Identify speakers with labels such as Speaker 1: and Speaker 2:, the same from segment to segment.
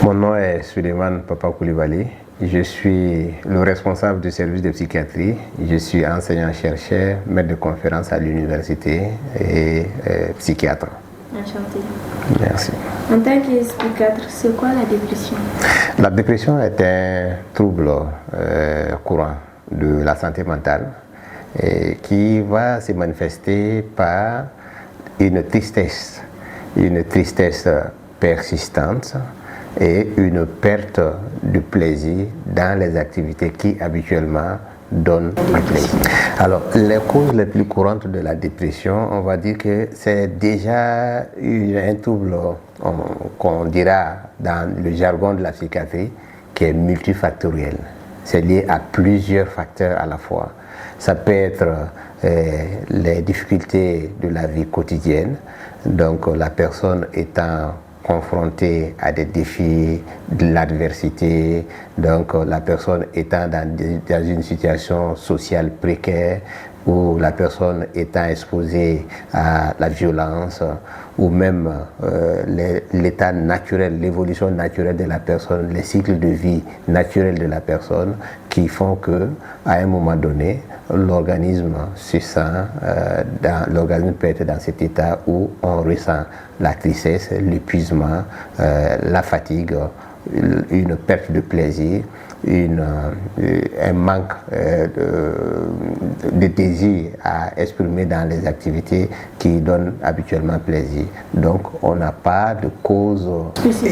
Speaker 1: Mon nom est Suleiman Papa Koulibaly. Je suis le responsable du service de psychiatrie. Je suis enseignant-chercheur, maître de conférence à l'université et psychiatre.
Speaker 2: Enchanté.
Speaker 1: Merci.
Speaker 2: En tant que psychiatre, c'est quoi la dépression?
Speaker 1: La dépression est un trouble courant de la santé mentale qui va se manifester par une tristesse persistante et une perte de plaisir dans les activités qui habituellement donnent du plaisir. Alors, les causes les plus courantes de la dépression, on va dire que c'est déjà un trouble qu'on dira dans le jargon de la psychiatrie qui est multifactoriel. C'est lié à plusieurs facteurs à la fois. Ça peut être les difficultés de la vie quotidienne, donc la personne étant confrontée à des défis, de l'adversité, donc la personne étant dans une situation sociale précaire, ou la personne étant exposée à la violence, ou même l'état naturel, l'évolution naturelle de la personne, les cycles de vie naturels de la personne, qui font que, à un moment donné, l'organisme se sent, l'organisme peut être dans cet état où on ressent la tristesse, l'épuisement, la fatigue, une perte de plaisir, un manque de désir à exprimer dans les activités qui donnent habituellement plaisir. Donc on n'a pas de cause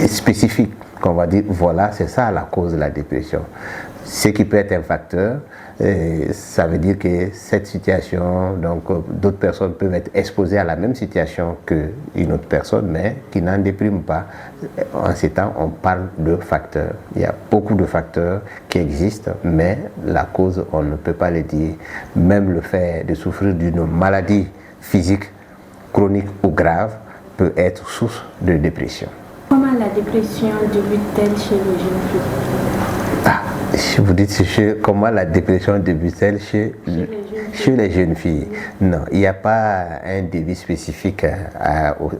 Speaker 1: spécifique qu'on va dire, voilà, c'est ça la cause de la dépression. Ce qui peut être un facteur, ça veut dire que cette situation, donc d'autres personnes peuvent être exposées à la même situation qu'une autre personne, mais qui n'en déprime pas. En ces temps, on parle de facteurs. Il y a beaucoup de facteurs qui existent, mais la cause, on ne peut pas le dire. Même le fait de souffrir d'une maladie physique, chronique ou grave, peut être source de dépression.
Speaker 2: Comment la dépression débute-t-elle chez les jeunes filles?
Speaker 1: Vous dites comment la dépression débute-t-elle chez les jeunes filles? Non, il n'y a pas un début spécifique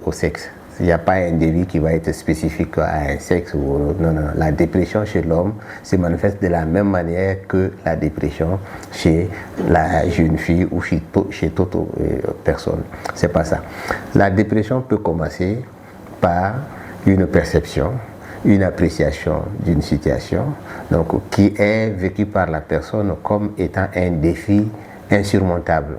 Speaker 1: au sexe. Il n'y a pas un début qui va être spécifique à un sexe ou à l'autre. Non, non. La dépression chez l'homme se manifeste de la même manière que la dépression chez la jeune fille ou chez toute personne. C'est pas ça. La dépression peut commencer par une perception, une appréciation d'une situation, donc qui est vécue par la personne comme étant un défi insurmontable.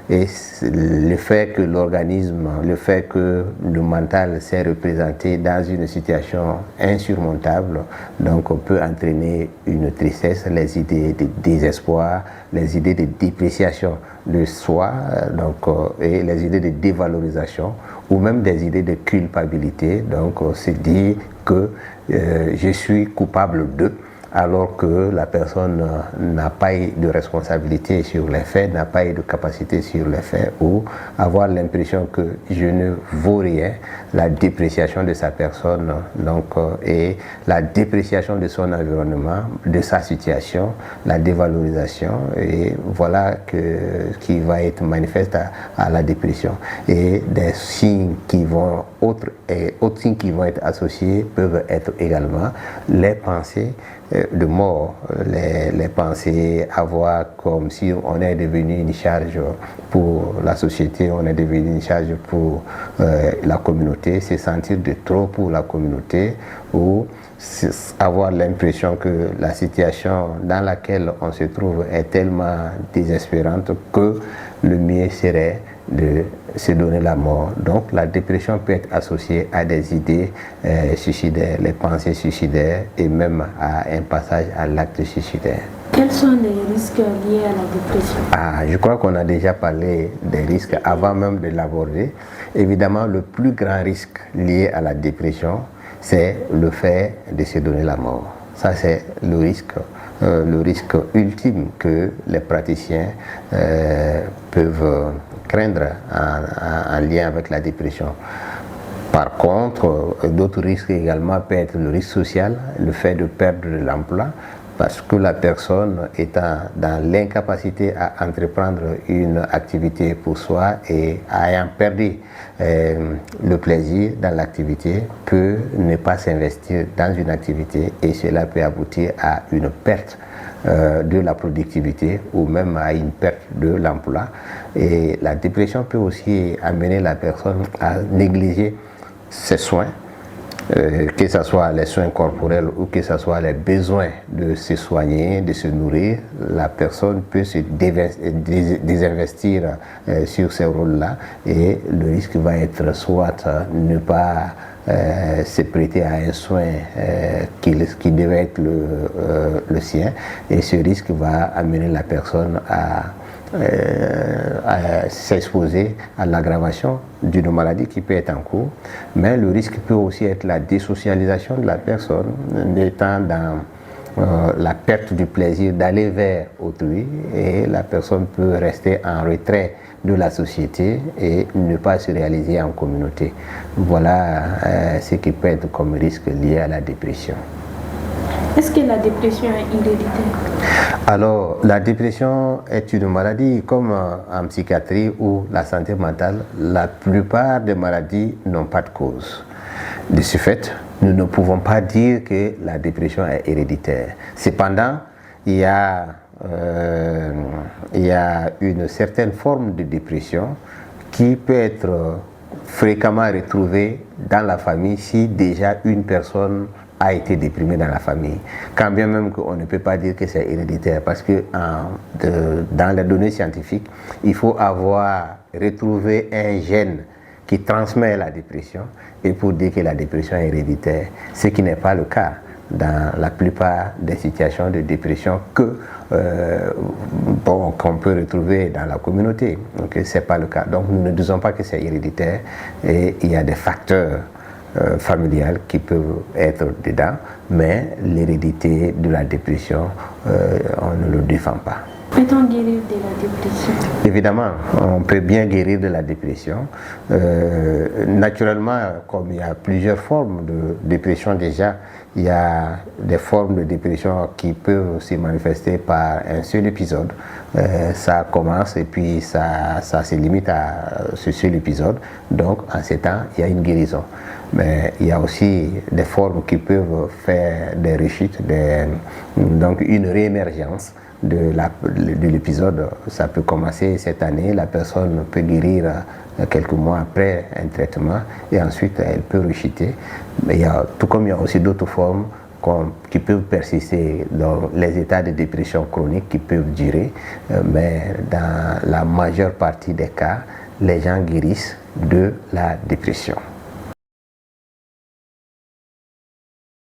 Speaker 1: Et le fait que l'organisme, le fait que le mental s'est représenté dans une situation insurmontable, donc on peut entraîner une tristesse, les idées de désespoir, les idées de dépréciation de soi, et les idées de dévalorisation, ou même des idées de culpabilité, donc se dire que je suis coupable de, alors que la personne n'a pas eu de responsabilité sur les faits, n'a pas eu de capacité sur les faits, ou avoir l'impression que je ne vaux rien, la dépréciation de sa personne, et la dépréciation de son environnement, de sa situation, la dévalorisation, et voilà qui va être manifeste à la dépression. Et des signes qui vont, autres signes qui vont être associés peuvent être également les pensées de mort, les pensées, avoir comme si on est devenu une charge pour la société, on est devenu une charge pour la communauté, se sentir de trop pour la communauté, ou avoir l'impression que la situation dans laquelle on se trouve est tellement désespérante que le mieux serait de se donner la mort. Donc la dépression peut être associée à des idées suicidaires, les pensées suicidaires et même à un passage à l'acte suicidaire.
Speaker 2: Quels sont les risques liés à la dépression?
Speaker 1: Je crois qu'on a déjà parlé des risques avant même de l'aborder. Évidemment, le plus grand risque lié à la dépression, c'est le fait de se donner la mort. Ça, c'est le risque ultime que les praticiens peuvent craindre en lien avec la dépression. Par contre, d'autres risques également peuvent être le risque social, le fait de perdre de l'emploi, parce que la personne étant dans l'incapacité à entreprendre une activité pour soi et ayant perdu le plaisir dans l'activité, peut ne pas s'investir dans une activité et cela peut aboutir à une perte de la productivité ou même à une perte de l'emploi. Et la dépression peut aussi amener la personne à négliger ses soins, que ce soit les soins corporels ou que ce soit les besoins de se soigner, de se nourrir. La personne peut se désinvestir sur ces rôles-là et le risque va être soit ne pas se prêter à un soin qui devait être le sien, et ce risque va amener la personne à s'exposer à l'aggravation d'une maladie qui peut être en cours, mais le risque peut aussi être la désocialisation de la personne, étant dans la perte du plaisir d'aller vers autrui, et la personne peut rester en retrait de la société et ne pas se réaliser en communauté. Voilà ce qui peut être comme risque lié à la dépression.
Speaker 2: Est-ce que la dépression est héréditaire?
Speaker 1: Alors, la dépression est une maladie comme en psychiatrie ou la santé mentale. La plupart des maladies n'ont pas de cause. De ce fait, nous ne pouvons pas dire que la dépression est héréditaire. Cependant, il y a une certaine forme de dépression qui peut être fréquemment retrouvée dans la famille si déjà une personne a été déprimée dans la famille. Quand bien même qu'on ne peut pas dire que c'est héréditaire, parce que dans les données scientifiques, il faut avoir retrouvé un gène qui transmet la dépression et pour dire que la dépression est héréditaire, ce qui n'est pas le cas dans la plupart des situations de dépression qu'on peut retrouver dans la communauté. Donc c'est pas le cas. Donc nous ne disons pas que c'est héréditaire, et il y a des facteurs familiales qui peuvent être dedans, mais l'hérédité de la dépression, on ne le défend pas.
Speaker 2: Peut-on guérir de la dépression?
Speaker 1: Évidemment, on peut bien guérir de la dépression. Naturellement, comme il y a plusieurs formes de dépression déjà, il y a des formes de dépression qui peuvent se manifester par un seul épisode. Ça commence et puis ça se limite à ce seul épisode. Donc, en ces temps, il y a une guérison. Mais il y a aussi des formes qui peuvent faire des rechutes, donc une réémergence de l'épisode. Ça peut commencer cette année, la personne peut guérir quelques mois après un traitement et ensuite elle peut rechuter. Mais tout comme il y a aussi d'autres formes qui peuvent persister dans les états de dépression chronique qui peuvent durer, mais dans la majeure partie des cas, les gens guérissent de la dépression.